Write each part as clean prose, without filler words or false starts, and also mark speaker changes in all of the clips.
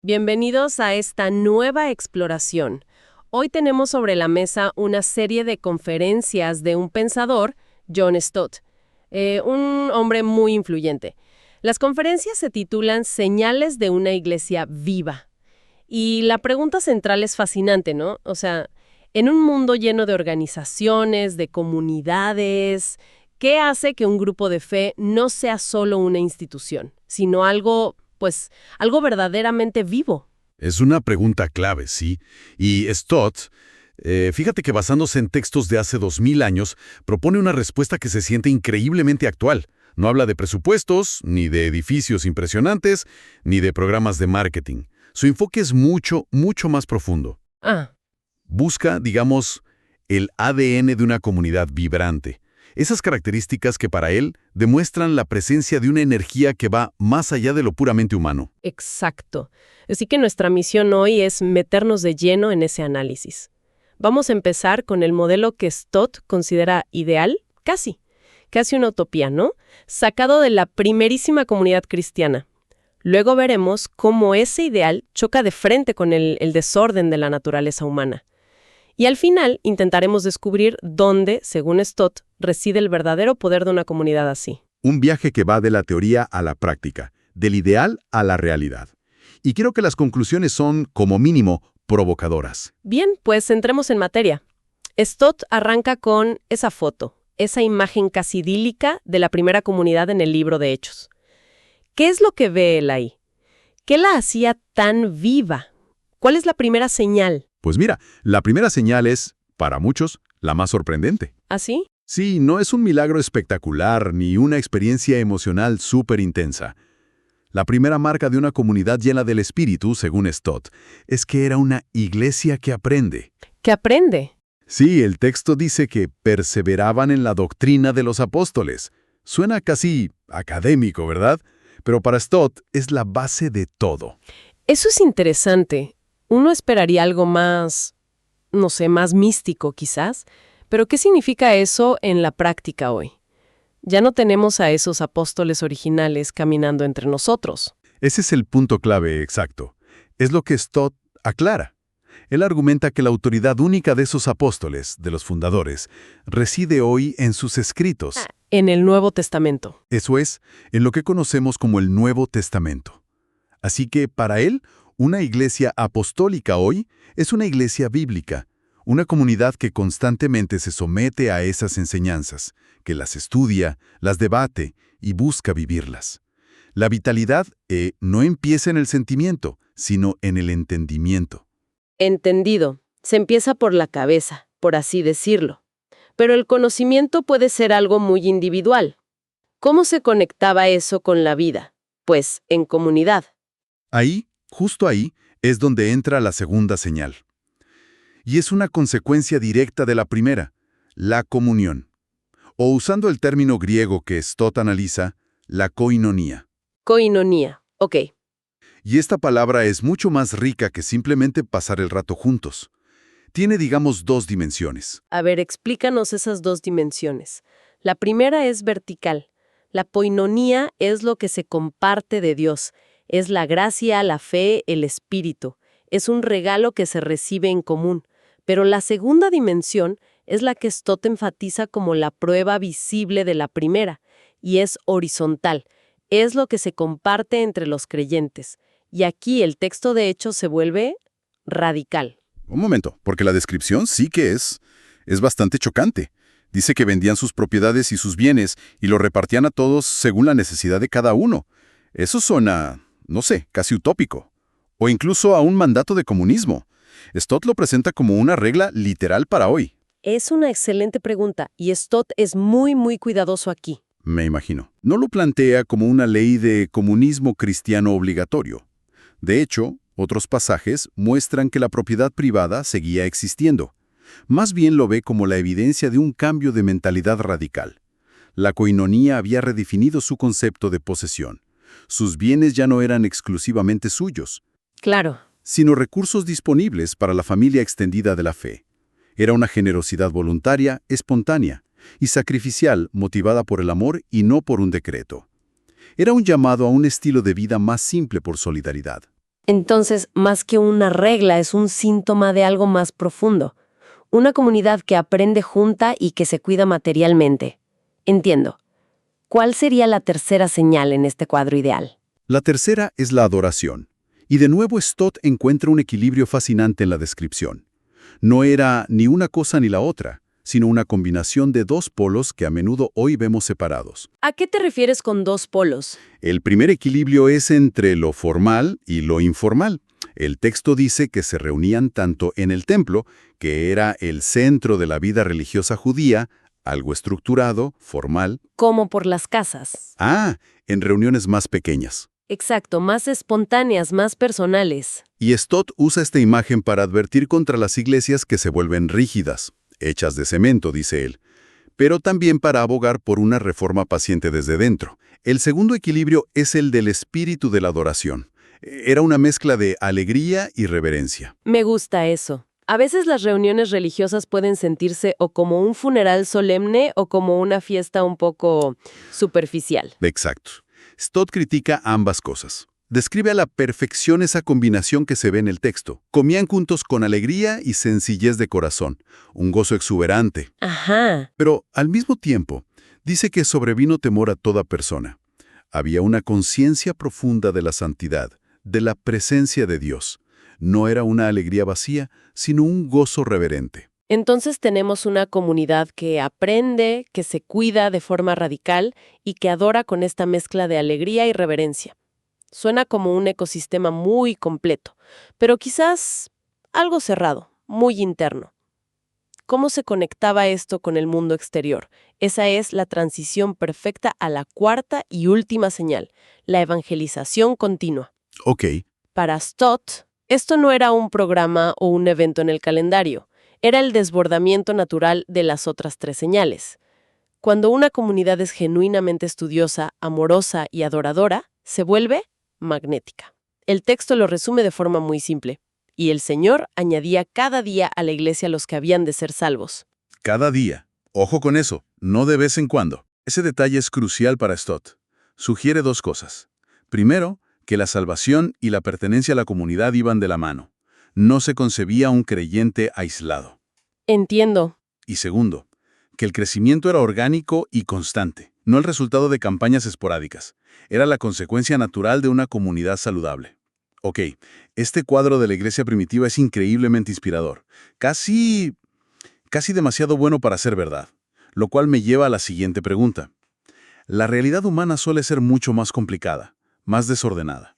Speaker 1: Bienvenidos a esta nueva exploración. Hoy tenemos sobre la mesa una serie de conferencias de un pensador, John Stott, un hombre muy influyente. Las conferencias se titulan Señales de una iglesia viva. Y la pregunta central es fascinante, ¿no? O sea, en un mundo lleno de organizaciones, de comunidades, ¿qué hace que un grupo de fe no sea solo una institución, sino algo verdaderamente vivo?
Speaker 2: Es una pregunta clave, sí. Y Stott, fíjate que basándose en textos de hace 2000 años, propone una respuesta que se siente increíblemente actual. No habla de presupuestos, ni de edificios impresionantes, ni de programas de marketing. Su enfoque es mucho, mucho más profundo. Busca, digamos, el ADN de una comunidad vibrante. Esas características que para él demuestran la presencia de una energía que va más allá de lo puramente humano.
Speaker 1: Exacto. Así que nuestra misión hoy es meternos de lleno en ese análisis. Vamos a empezar con el modelo que Stott considera ideal, casi una utopía, ¿no? Sacado de la primerísima comunidad cristiana. Luego veremos cómo ese ideal choca de frente con el desorden de la naturaleza humana. Y al final intentaremos descubrir dónde, según Stott, reside el verdadero poder de una comunidad así.
Speaker 3: Un viaje que va de la teoría a la práctica, del ideal a la realidad. Y creo que las conclusiones son, como mínimo, provocadoras.
Speaker 1: Bien, pues entremos en materia. Stott arranca con esa foto, esa imagen casi idílica de la primera comunidad en el libro de Hechos. ¿Qué es lo que ve él ahí? ¿Qué la hacía tan viva? ¿Cuál es la primera señal?
Speaker 3: Pues mira, la primera señal es, para muchos, la más sorprendente.
Speaker 1: ¿Ah, sí?
Speaker 3: Sí, no es un milagro espectacular ni una experiencia emocional súper intensa. La primera marca de una comunidad llena del Espíritu, según Stott, es que era una iglesia que aprende.
Speaker 1: ¿Que aprende?
Speaker 3: Sí, el texto dice que perseveraban en la doctrina de los apóstoles. Suena casi académico, ¿verdad? Pero para Stott es la base de todo.
Speaker 1: Eso es interesante. Uno esperaría algo más, no sé, más místico quizás, pero ¿qué significa eso en la práctica hoy? Ya no tenemos a esos apóstoles originales caminando entre nosotros.
Speaker 3: Ese es el punto clave exacto. Es lo que Stott aclara. Él argumenta que la autoridad única de esos apóstoles, de los fundadores, reside hoy en sus escritos.
Speaker 1: En el Nuevo Testamento.
Speaker 3: Eso es, en lo que conocemos como el Nuevo Testamento. Así que, para él, una iglesia apostólica hoy es una iglesia bíblica, una comunidad que constantemente se somete a esas enseñanzas, que las estudia, las debate y busca vivirlas. La vitalidad no empieza en el sentimiento, sino en el entendimiento.
Speaker 1: Entendido. Se empieza por la cabeza, por así decirlo. Pero el conocimiento puede ser algo muy individual. ¿Cómo se conectaba eso con la vida? Pues, en comunidad.
Speaker 3: Ahí, justo ahí, es donde entra la segunda señal. Y es una consecuencia directa de la primera, la comunión. O usando el término griego que Stott analiza, la koinonía.
Speaker 1: Koinonía, ok.
Speaker 3: Y esta palabra es mucho más rica que simplemente pasar el rato juntos. Tiene, digamos, dos dimensiones.
Speaker 1: A ver, explícanos esas dos dimensiones. La primera es vertical. La koinonía es lo que se comparte de Dios. Es la gracia, la fe, el espíritu. Es un regalo que se recibe en común. Pero la segunda dimensión es la que Stott enfatiza como la prueba visible de la primera, y es horizontal. Es lo que se comparte entre los creyentes. Y aquí el texto de Hechos se vuelve radical.
Speaker 3: Un momento, porque la descripción sí que es bastante chocante. Dice que vendían sus propiedades y sus bienes y lo repartían a todos según la necesidad de cada uno. Eso suena, no sé, casi utópico. O incluso a un mandato de comunismo. Stott lo presenta como una regla literal para hoy.
Speaker 1: Es una excelente pregunta y Stott es muy, muy cuidadoso aquí.
Speaker 3: Me imagino. No lo plantea como una ley de comunismo cristiano obligatorio. De hecho, otros pasajes muestran que la propiedad privada seguía existiendo. Más bien lo ve como la evidencia de un cambio de mentalidad radical. La koinonía había redefinido su concepto de posesión. Sus bienes ya no eran exclusivamente suyos.
Speaker 1: Claro.
Speaker 3: Sino recursos disponibles para la familia extendida de la fe. Era una generosidad voluntaria, espontánea y sacrificial motivada por el amor y no por un decreto. Era un llamado a un estilo de vida más simple por solidaridad.
Speaker 1: Entonces, más que una regla, es un síntoma de algo más profundo. Una comunidad que aprende junta y que se cuida materialmente. Entiendo. ¿Cuál sería la tercera señal en este cuadro ideal?
Speaker 3: La tercera es la adoración. Y de nuevo Stott encuentra un equilibrio fascinante en la descripción. No era ni una cosa ni la otra, sino una combinación de dos polos que a menudo hoy vemos separados.
Speaker 1: ¿A qué te refieres con dos polos?
Speaker 3: El primer equilibrio es entre lo formal y lo informal. El texto dice que se reunían tanto en el templo, que era el centro de la vida religiosa judía, algo estructurado, formal.
Speaker 1: Como por las casas.
Speaker 3: En reuniones más pequeñas.
Speaker 1: Exacto, más espontáneas, más personales.
Speaker 3: Y Stott usa esta imagen para advertir contra las iglesias que se vuelven rígidas, hechas de cemento, dice él, pero también para abogar por una reforma paciente desde dentro. El segundo equilibrio es el del espíritu de la adoración. Era una mezcla de alegría y reverencia.
Speaker 1: Me gusta eso. A veces las reuniones religiosas pueden sentirse o como un funeral solemne o como una fiesta un poco superficial.
Speaker 3: Exacto. Stott critica ambas cosas. Describe a la perfección esa combinación que se ve en el texto. Comían juntos con alegría y sencillez de corazón, un gozo exuberante.
Speaker 1: Ajá.
Speaker 3: Pero, al mismo tiempo, dice que sobrevino temor a toda persona. Había una conciencia profunda de la santidad, de la presencia de Dios. No era una alegría vacía, sino un gozo reverente.
Speaker 1: Entonces tenemos una comunidad que aprende, que se cuida de forma radical y que adora con esta mezcla de alegría y reverencia. Suena como un ecosistema muy completo, pero quizás algo cerrado, muy interno. ¿Cómo se conectaba esto con el mundo exterior? Esa es la transición perfecta a la cuarta y última señal, la evangelización continua.
Speaker 3: Ok,
Speaker 1: Para Stott, esto no era un programa o un evento en el calendario, era el desbordamiento natural de las otras tres señales. Cuando una comunidad es genuinamente estudiosa, amorosa y adoradora, se vuelve magnética. El texto lo resume de forma muy simple. Y el Señor añadía cada día a la iglesia los que habían de ser salvos.
Speaker 3: cada día. Ojo con eso, no de vez en cuando. Ese detalle es crucial para Stott. Sugiere dos cosas. Primero, que la salvación y la pertenencia a la comunidad iban de la mano. No se concebía un creyente aislado.
Speaker 1: Entiendo.
Speaker 3: Y segundo, que el crecimiento era orgánico y constante, no el resultado de campañas esporádicas. Era la consecuencia natural de una comunidad saludable. Ok, este cuadro de la iglesia primitiva es increíblemente inspirador. Casi demasiado bueno para ser verdad. Lo cual me lleva a la siguiente pregunta. La realidad humana suele ser mucho más complicada, más desordenada.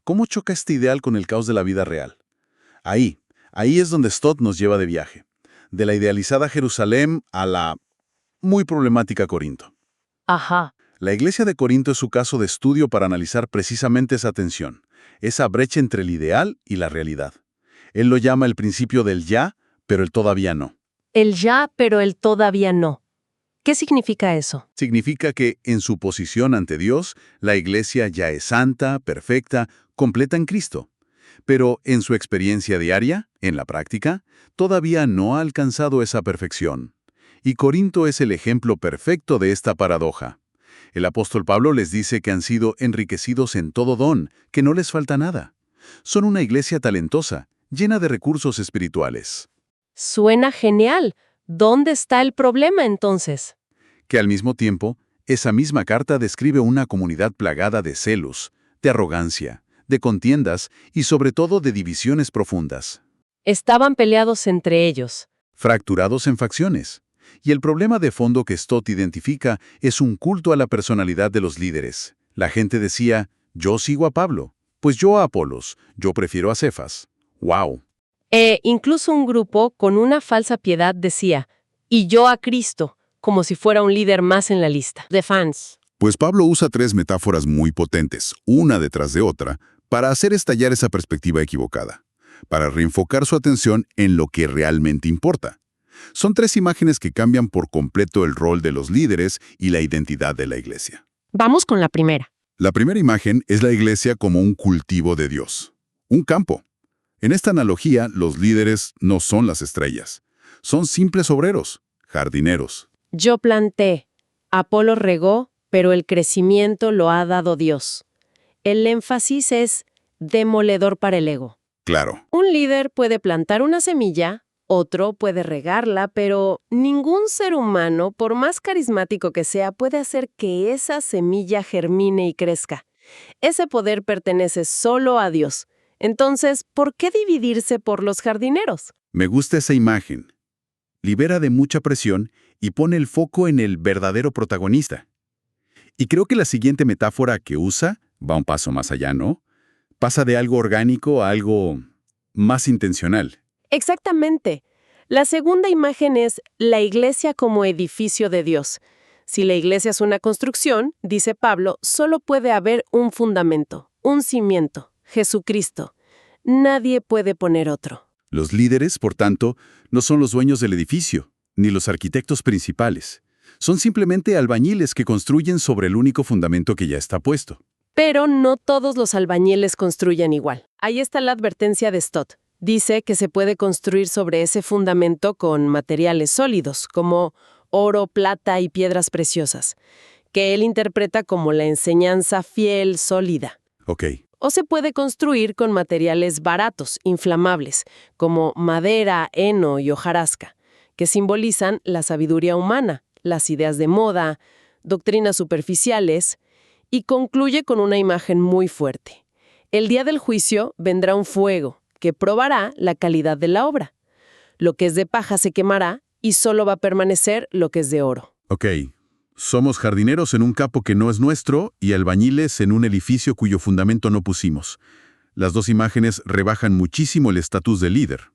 Speaker 3: ¿Cómo choca este ideal con el caos de la vida real? Ahí es donde Stott nos lleva de viaje. De la idealizada Jerusalén a la muy problemática Corinto.
Speaker 1: Ajá.
Speaker 3: La iglesia de Corinto es su caso de estudio para analizar precisamente esa tensión, esa brecha entre el ideal y la realidad. Él lo llama el principio del ya, pero el todavía no.
Speaker 1: El ya, pero el todavía no. ¿Qué significa eso?
Speaker 3: Significa que, en su posición ante Dios, la iglesia ya es santa, perfecta, completa en Cristo. Pero en su experiencia diaria, en la práctica, todavía no ha alcanzado esa perfección. Y Corinto es el ejemplo perfecto de esta paradoja. El apóstol Pablo les dice que han sido enriquecidos en todo don, que no les falta nada. Son una iglesia talentosa, llena de recursos espirituales.
Speaker 1: Suena genial. ¿Dónde está el problema entonces?
Speaker 3: Que al mismo tiempo, esa misma carta describe una comunidad plagada de celos, de arrogancia, de contiendas y sobre todo de divisiones profundas.
Speaker 1: Estaban peleados entre ellos.
Speaker 3: Fracturados en facciones. Y el problema de fondo que Stott identifica es un culto a la personalidad de los líderes. La gente decía, yo sigo a Pablo, pues yo a Apolos, yo prefiero a Cefas. ¡Wow!
Speaker 1: Incluso un grupo con una falsa piedad decía, y yo a Cristo, como si fuera un líder más en la lista de fans.
Speaker 3: Pues Pablo usa tres metáforas muy potentes, una detrás de otra, para hacer estallar esa perspectiva equivocada, para reenfocar su atención en lo que realmente importa. Son tres imágenes que cambian por completo el rol de los líderes y la identidad de la iglesia.
Speaker 1: Vamos con la primera.
Speaker 3: La primera imagen es la iglesia como un cultivo de Dios, un campo. En esta analogía, los líderes no son las estrellas, son simples obreros, jardineros.
Speaker 1: Yo planté, Apolo regó, pero el crecimiento lo ha dado Dios. El énfasis es demoledor para el ego.
Speaker 3: Claro.
Speaker 1: Un líder puede plantar una semilla, otro puede regarla, pero ningún ser humano, por más carismático que sea, puede hacer que esa semilla germine y crezca. Ese poder pertenece solo a Dios. Entonces, ¿por qué dividirse por los jardineros?
Speaker 3: Me gusta esa imagen. Libera de mucha presión y pone el foco en el verdadero protagonista. Y creo que la siguiente metáfora que usa va un paso más allá, ¿no? Pasa de algo orgánico a algo más intencional.
Speaker 1: Exactamente. La segunda imagen es la iglesia como edificio de Dios. Si la iglesia es una construcción, dice Pablo, solo puede haber un fundamento, un cimiento, Jesucristo. Nadie puede poner otro.
Speaker 3: Los líderes, por tanto, no son los dueños del edificio, ni los arquitectos principales. Son simplemente albañiles que construyen sobre el único fundamento que ya está puesto.
Speaker 1: Pero no todos los albañiles construyen igual. Ahí está la advertencia de Stott. Dice que se puede construir sobre ese fundamento con materiales sólidos, como oro, plata y piedras preciosas, que él interpreta como la enseñanza fiel, sólida.
Speaker 3: Ok.
Speaker 1: O se puede construir con materiales baratos, inflamables, como madera, heno y hojarasca, que simbolizan la sabiduría humana, las ideas de moda, doctrinas superficiales, y concluye con una imagen muy fuerte. El día del juicio vendrá un fuego que probará la calidad de la obra. Lo que es de paja se quemará y solo va a permanecer lo que es de oro.
Speaker 3: Ok. Somos jardineros en un campo que no es nuestro y albañiles en un edificio cuyo fundamento no pusimos. Las dos imágenes rebajan muchísimo el estatus de líder.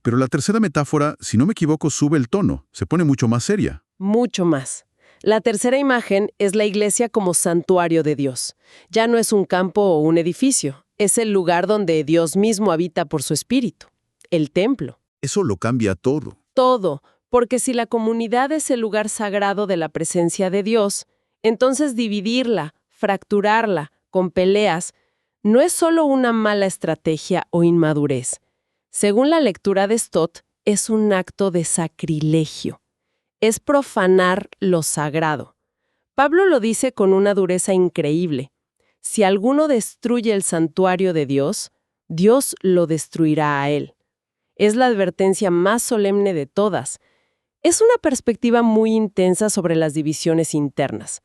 Speaker 3: Pero la tercera metáfora, si no me equivoco, sube el tono, se pone mucho más seria.
Speaker 1: Mucho más. La tercera imagen es la iglesia como santuario de Dios. Ya no es un campo o un edificio, es el lugar donde Dios mismo habita por su espíritu, el templo.
Speaker 3: Eso lo cambia todo.
Speaker 1: Todo, porque si la comunidad es el lugar sagrado de la presencia de Dios, entonces dividirla, fracturarla, con peleas, no es solo una mala estrategia o inmadurez. Según la lectura de Stott, es un acto de sacrilegio. Es profanar lo sagrado. Pablo lo dice con una dureza increíble. Si alguno destruye el santuario de Dios, Dios lo destruirá a él. Es la advertencia más solemne de todas. Es una perspectiva muy intensa sobre las divisiones internas.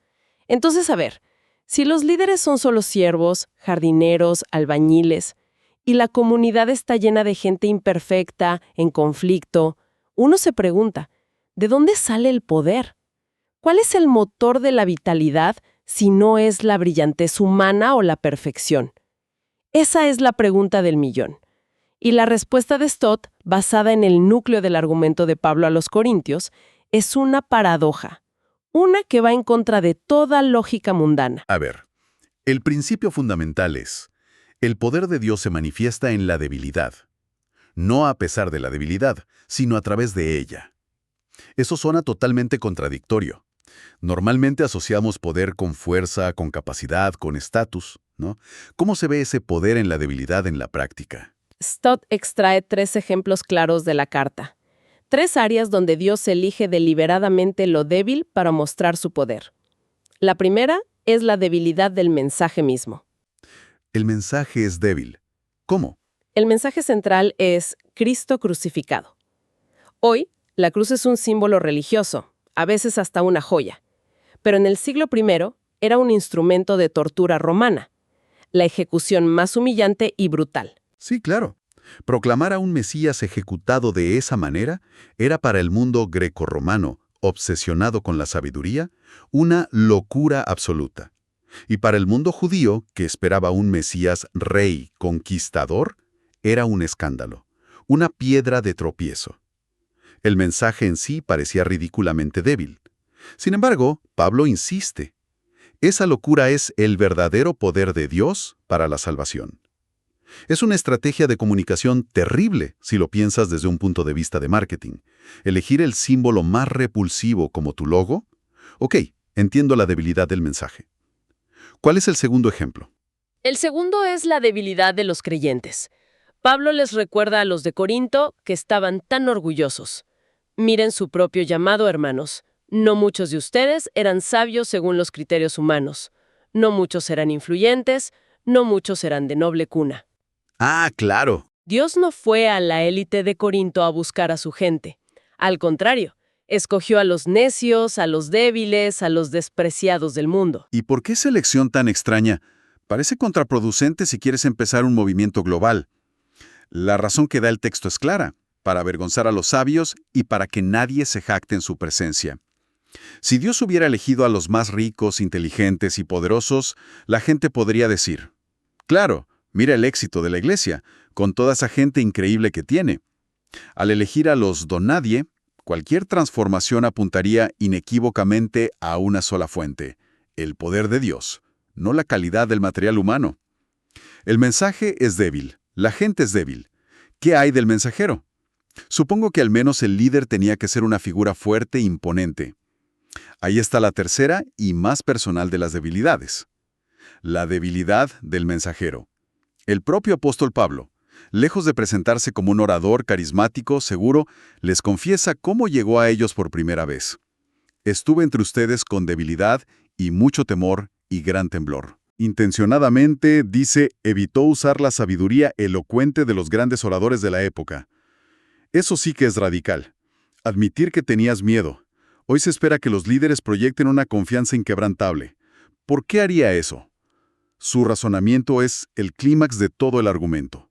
Speaker 1: Entonces, a ver, si los líderes son solo siervos, jardineros, albañiles, y la comunidad está llena de gente imperfecta, en conflicto, uno se pregunta, ¿de dónde sale el poder? ¿Cuál es el motor de la vitalidad si no es la brillantez humana o la perfección? Esa es la pregunta del millón. Y la respuesta de Stott, basada en el núcleo del argumento de Pablo a los Corintios, es una paradoja, una que va en contra de toda lógica mundana.
Speaker 3: A ver, el principio fundamental es, el poder de Dios se manifiesta en la debilidad. No a pesar de la debilidad, sino a través de ella. Eso suena totalmente contradictorio. Normalmente asociamos poder con fuerza, con capacidad, con estatus, ¿no? ¿Cómo se ve ese poder en la debilidad en la práctica?
Speaker 1: Stott extrae 3 ejemplos claros de la carta. 3 áreas donde Dios elige deliberadamente lo débil para mostrar su poder. La primera es la debilidad del mensaje mismo.
Speaker 3: El mensaje es débil. ¿Cómo?
Speaker 1: El mensaje central es Cristo crucificado. Hoy, la cruz es un símbolo religioso, a veces hasta una joya. Pero en el siglo I era un instrumento de tortura romana, la ejecución más humillante y brutal.
Speaker 3: Sí, claro. Proclamar a un Mesías ejecutado de esa manera era para el mundo grecorromano, obsesionado con la sabiduría, una locura absoluta. Y para el mundo judío, que esperaba un Mesías rey, conquistador, era un escándalo, una piedra de tropiezo. El mensaje en sí parecía ridículamente débil. Sin embargo, Pablo insiste. Esa locura es el verdadero poder de Dios para la salvación. Es una estrategia de comunicación terrible si lo piensas desde un punto de vista de marketing. Elegir el símbolo más repulsivo como tu logo. Ok, entiendo la debilidad del mensaje. ¿Cuál es el segundo ejemplo?
Speaker 1: El segundo es la debilidad de los creyentes. Pablo les recuerda a los de Corinto que estaban tan orgullosos. Miren su propio llamado, hermanos. No muchos de ustedes eran sabios según los criterios humanos. No muchos eran influyentes. no muchos eran de noble cuna.
Speaker 3: Ah, claro.
Speaker 1: Dios no fue a la élite de Corinto a buscar a su gente. Al contrario, escogió a los necios, a los débiles, a los despreciados del mundo.
Speaker 3: ¿Y por qué esa elección tan extraña? Parece contraproducente si quieres empezar un movimiento global. La razón que da el texto es clara: para avergonzar a los sabios y para que nadie se jacte en su presencia. Si Dios hubiera elegido a los más ricos, inteligentes y poderosos, la gente podría decir: claro, mira el éxito de la iglesia, con toda esa gente increíble que tiene. Al elegir a los donadie, cualquier transformación apuntaría inequívocamente a una sola fuente: el poder de Dios, no la calidad del material humano. El mensaje es débil, la gente es débil. ¿Qué hay del mensajero? Supongo que al menos el líder tenía que ser una figura fuerte e imponente. Ahí está la tercera y más personal de las debilidades: la debilidad del mensajero. El propio apóstol Pablo, lejos de presentarse como un orador carismático, seguro, les confiesa cómo llegó a ellos por primera vez. Estuve entre ustedes con debilidad y mucho temor y gran temblor. Intencionadamente, dice, evitó usar la sabiduría elocuente de los grandes oradores de la época. Eso sí que es radical. Admitir que tenías miedo. Hoy se espera que los líderes proyecten una confianza inquebrantable. ¿Por qué haría eso? Su razonamiento es el clímax de todo el argumento.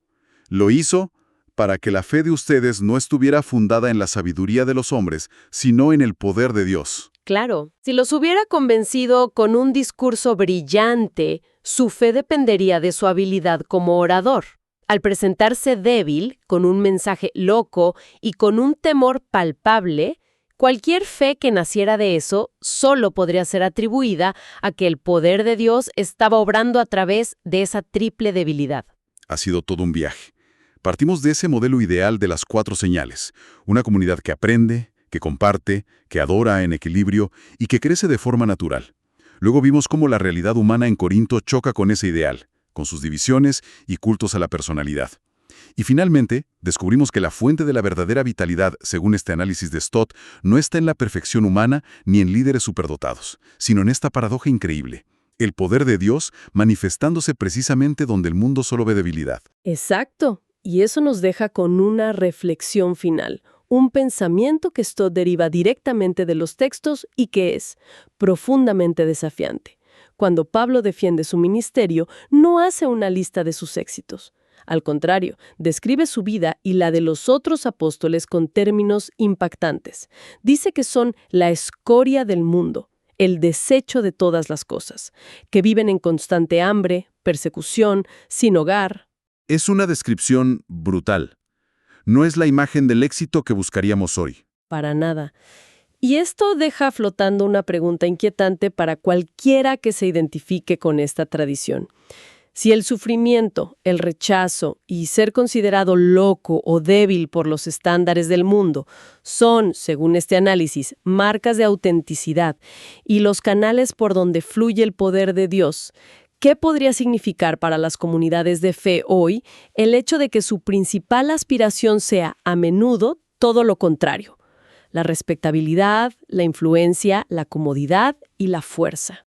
Speaker 3: Lo hizo para que la fe de ustedes no estuviera fundada en la sabiduría de los hombres, sino en el poder de Dios.
Speaker 1: Claro, si los hubiera convencido con un discurso brillante, su fe dependería de su habilidad como orador. Al presentarse débil, con un mensaje loco y con un temor palpable, cualquier fe que naciera de eso solo podría ser atribuida a que el poder de Dios estaba obrando a través de esa triple debilidad.
Speaker 3: Ha sido todo un viaje. Partimos de ese modelo ideal de las 4 señales: una comunidad que aprende, que comparte, que adora en equilibrio y que crece de forma natural. Luego vimos cómo la realidad humana en Corinto choca con ese ideal, con sus divisiones y cultos a la personalidad. Y finalmente, descubrimos que la fuente de la verdadera vitalidad, según este análisis de Stott, no está en la perfección humana ni en líderes superdotados, sino en esta paradoja increíble: el poder de Dios manifestándose precisamente donde el mundo solo ve debilidad.
Speaker 1: Exacto. Y eso nos deja con una reflexión final, un pensamiento que Stott deriva directamente de los textos y que es profundamente desafiante. Cuando Pablo defiende su ministerio, no hace una lista de sus éxitos. Al contrario, describe su vida y la de los otros apóstoles con términos impactantes. Dice que son la escoria del mundo, el desecho de todas las cosas, que viven en constante hambre, persecución, sin hogar.
Speaker 3: Es una descripción brutal. No es la imagen del éxito que buscaríamos hoy.
Speaker 1: Para nada. Y esto deja flotando una pregunta inquietante para cualquiera que se identifique con esta tradición. Si el sufrimiento, el rechazo y ser considerado loco o débil por los estándares del mundo son, según este análisis, marcas de autenticidad y los canales por donde fluye el poder de Dios, ¿qué podría significar para las comunidades de fe hoy el hecho de que su principal aspiración sea, a menudo, todo lo contrario? La respetabilidad, la influencia, la comodidad y la fuerza.